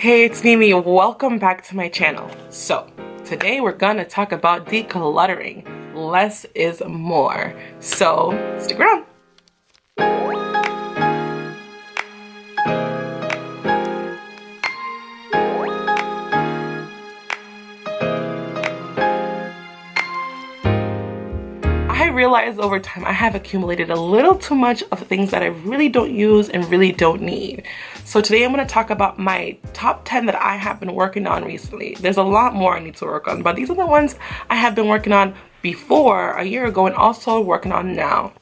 Hey, it's Mimi. Welcome back to my channel. So, today we're gonna talk about decluttering. Less is more. So, stick around. I realized over time I have accumulated a little too much of things that I really don't use and really don't need. So today I'm going to talk about my top 10 that I have been working on recently. There's a lot more I need to work on, but these are the ones I have been working on before a year ago and also working on now.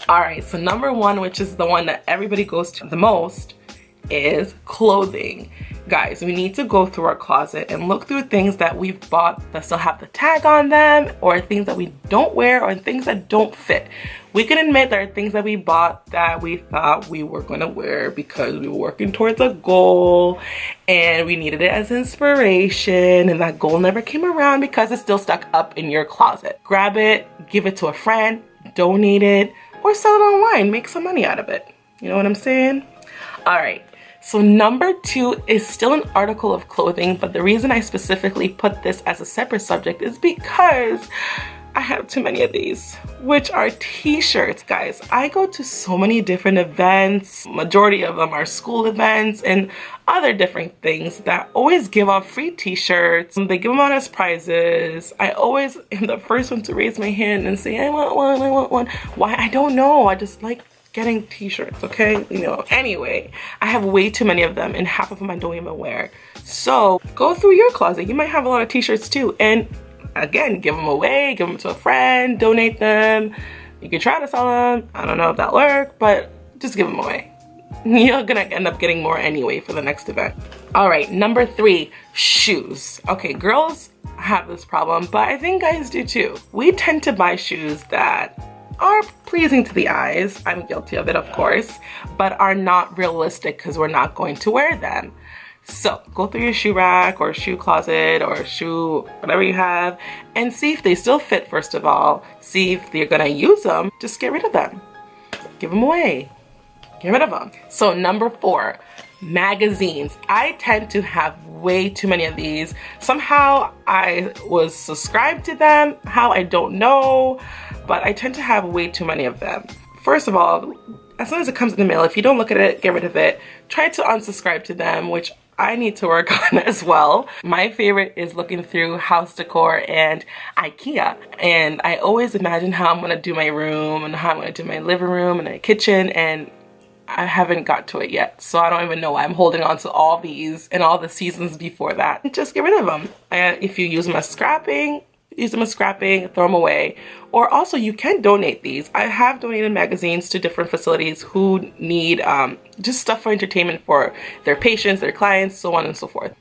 Alright, so number one, which is the one that everybody goes to the most, is clothing. Guys, we need to go through our closet and look through things that we've bought that still have the tag on them, or things that we don't wear, or things that don't fit. We can admit there are things that we bought that we thought we were going to wear because we were working towards a goal and we needed it as inspiration, and that goal never came around because it's still stuck up in your closet. Grab it, give it to a friend, donate it, or sell it online, make some money out of it. You know what I'm saying? Alright. So number two is still an article of clothing, but the reason I specifically put this as a separate subject is because I have too many of these, which are t-shirts. Guys, I go to so many different events. Majority of them are school events and other different things that always give out free t-shirts. They give them out as prizes. I always am the first one to raise my hand and say, I want one. Why? I don't know. I just like getting t-shirts, okay? You know, anyway, I have way too many of them and half of them I don't even wear. So go through your closet. You might have a lot of t-shirts too, and again, give them away, give them to a friend, donate them. You can try to sell them. I don't know if that'll work, but just give them away. You're gonna end up getting more anyway for the next event. All right, number three, shoes. Okay, girls have this problem, but I think guys do too. We tend to buy shoes that are pleasing to the eyes, I'm guilty of it of course, but are not realistic because we're not going to wear them. So go through your shoe rack or shoe closet or shoe, whatever you have, and see if they still fit first of all. See if you're gonna use them, just get rid of them. Give them away, get rid of them. So number four, magazines. I tend to have way too many of these. Somehow I was subscribed to them, how I don't know, but I tend to have way too many of them. First of all, as soon as it comes in the mail, if you don't look at it, get rid of it. Try to unsubscribe to them, which I need to work on as well. My favorite is looking through house decor and IKEA. And I always imagine how I'm gonna do my room and how I'm gonna do my living room and my kitchen, and I haven't got to it yet. So I don't even know why I'm holding on to all these and all the seasons before that. Just get rid of them. And if you use them as scrapping, use them as scrapping, throw them away. Or also you can donate these. I have donated magazines to different facilities who need just stuff for entertainment for their patients, their clients, so on and so forth.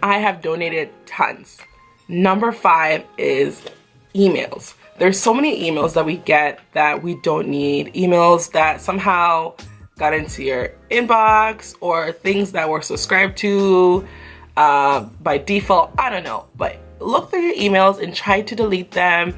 I have donated tons. Number five is emails. There's so many emails that we get that we don't need. Emails that somehow got into your inbox, or things that were subscribed to by default. I don't know, but look through your emails and try to delete them.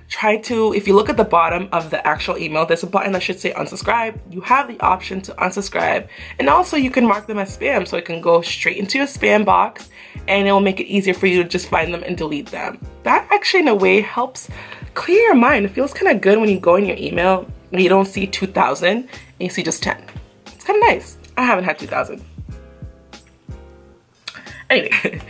Try to, if you look at the bottom of the actual email, there's a button that should say unsubscribe. You have the option to unsubscribe, and also you can mark them as spam, so it can go straight into your spam box and it will make it easier for you to just find them and delete them. That actually in a way helps clear your mind. It feels kind of good when you go in your email and you don't see 2,000 and you see just 10. It's kind of nice. I haven't had 2,000. Anyway,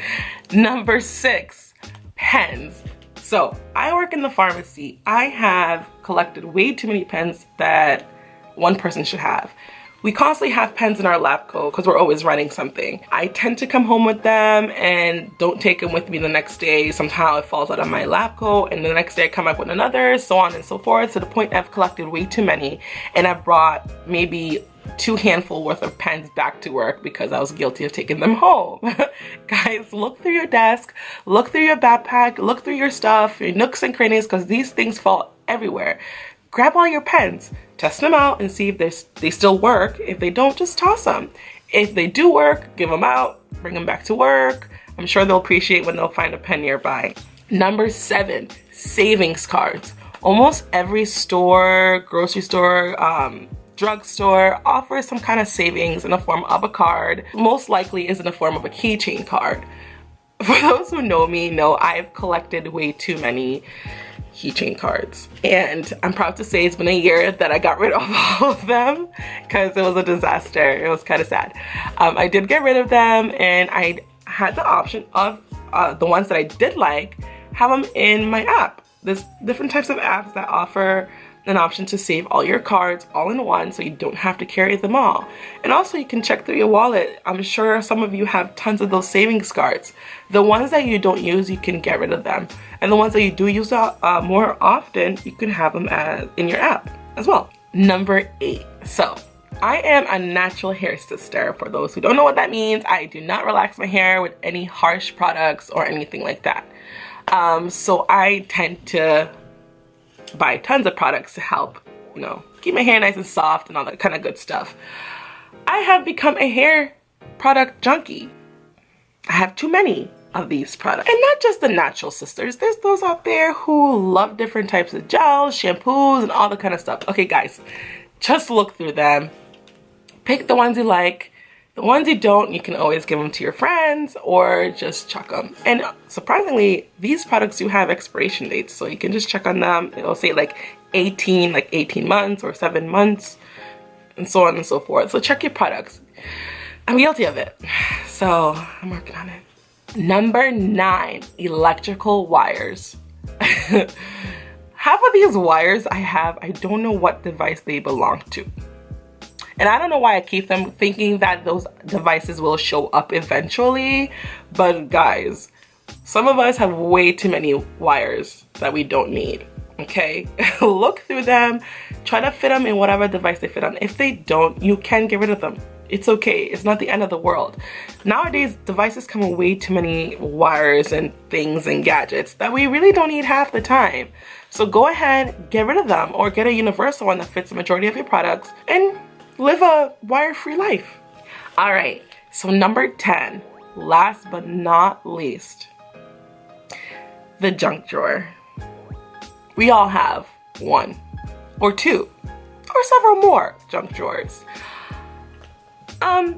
number six, pens. So I work in the pharmacy. I have collected way too many pens that one person should have. We constantly have pens in our lab coat because we're always writing something. I tend to come home with them and don't take them with me the next day. Somehow it falls out of my lab coat and the next day I come up with another, so on and so forth. To the point I've collected way too many, and I brought maybe 2 handful worth of pens back to work because I was guilty of taking them home. Guys, look through your desk, look through your backpack, look through your stuff, your nooks and crannies, because these things fall everywhere. Grab all your pens, test them out and see if they still work. If they don't, just toss them. If they do work, give them out, bring them back to work. I'm sure they'll appreciate when they'll find a pen nearby. Number 7, savings cards. Almost every store, grocery store, drugstore offers some kind of savings in the form of a card. Most likely is in the form of a keychain card. For those who know me, know I've collected way too many keychain cards, and I'm proud to say it's been a year that I got rid of all of them because it was a disaster. It was kind of sad. I did get rid of them, and I had the option of the ones that I did like, have them in my app. There's different types of apps that offer an option to save all your cards all in one, so you don't have to carry them all. And also you can check through your wallet. I'm sure some of you have tons of those savings cards. The ones that you don't use, you can get rid of them. And the ones that you do use more often, you can have them in your app as well. Number 8. So I am a natural hair sister. For those who don't know what that means, I do not relax my hair with any harsh products or anything like that. So I tend to buy tons of products to help, you know, keep my hair nice and soft and all that kind of good stuff. I have become a hair product junkie. I have too many of these products. And not just the natural sisters. There's those out there who love different types of gels, shampoos, and all the kind of stuff. Okay, guys, just look through them. Pick the ones you like. The ones you don't, you can always give them to your friends or just chuck them. And surprisingly, these products do have expiration dates, so you can just check on them. It'll say like 18 months or 7 months, and so on and so forth. So check your products. I'm guilty of it, so I'm working on it. Number 9, electrical wires. Half of these wires I don't know what device they belong to. And I don't know why I keep them, thinking that those devices will show up eventually. But guys, some of us have way too many wires that we don't need, okay? Look through them, try to fit them in whatever device they fit on. If they don't, you can get rid of them. It's okay, it's not the end of the world. Nowadays, devices come with way too many wires and things and gadgets that we really don't need half the time. So go ahead, get rid of them, or get a universal one that fits the majority of your products and live a wire-free life. All right, so number 10, last but not least, the junk drawer. We all have one or two or several more junk drawers. I'm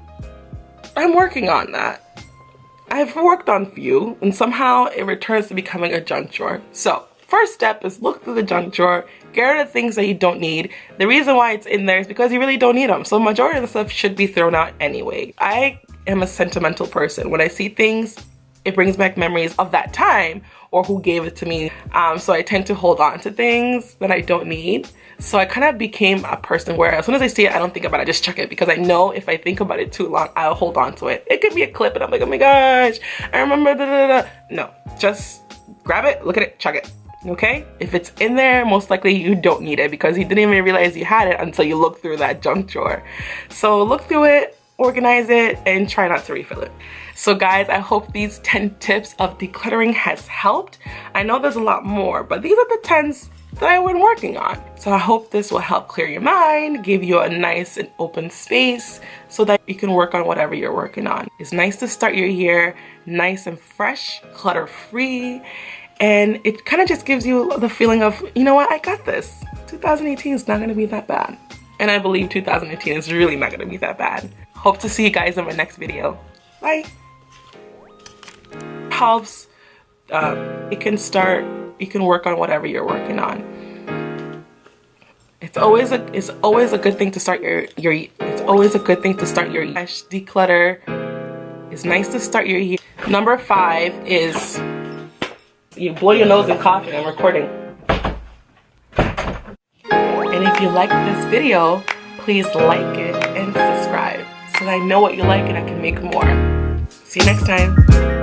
working on that. I've worked on few, and somehow it returns to becoming a junk drawer. So first step is look through the junk drawer, get rid of things that you don't need. The reason why it's in there is because you really don't need them. So the majority of the stuff should be thrown out anyway. I am a sentimental person. When I see things, it brings back memories of that time or who gave it to me. So I tend to hold on to things that I don't need. So I kind of became a person where as soon as I see it, I don't think about it, I just chuck it, because I know if I think about it too long, I'll hold on to it. It could be a clip and I'm like, oh my gosh, I remember da da da. No, just grab it, look at it, chuck it. Okay? If it's in there, most likely you don't need it because you didn't even realize you had it until you look through that junk drawer. So look through it, organize it, and try not to refill it. So guys, I hope these 10 tips of decluttering has helped. I know there's a lot more, but these are the 10s that I've been working on. So I hope this will help clear your mind, give you a nice and open space so that you can work on whatever you're working on. It's nice to start your year nice and fresh, clutter-free, and it kind of just gives you the feeling of, you know what, I got this. 2018 is not going to be that bad. And I believe 2018 is really not going to be that bad. Hope to see you guys in my next video. Bye. Helps. You can work on whatever you're working on. It's always a good thing to start it's always a good thing to start your declutter. It's nice to start your year. Number 5 is you blow your nose and cough and I'm recording. And if you like this video, please like it and subscribe so that I know what you like and I can make more. See you next time.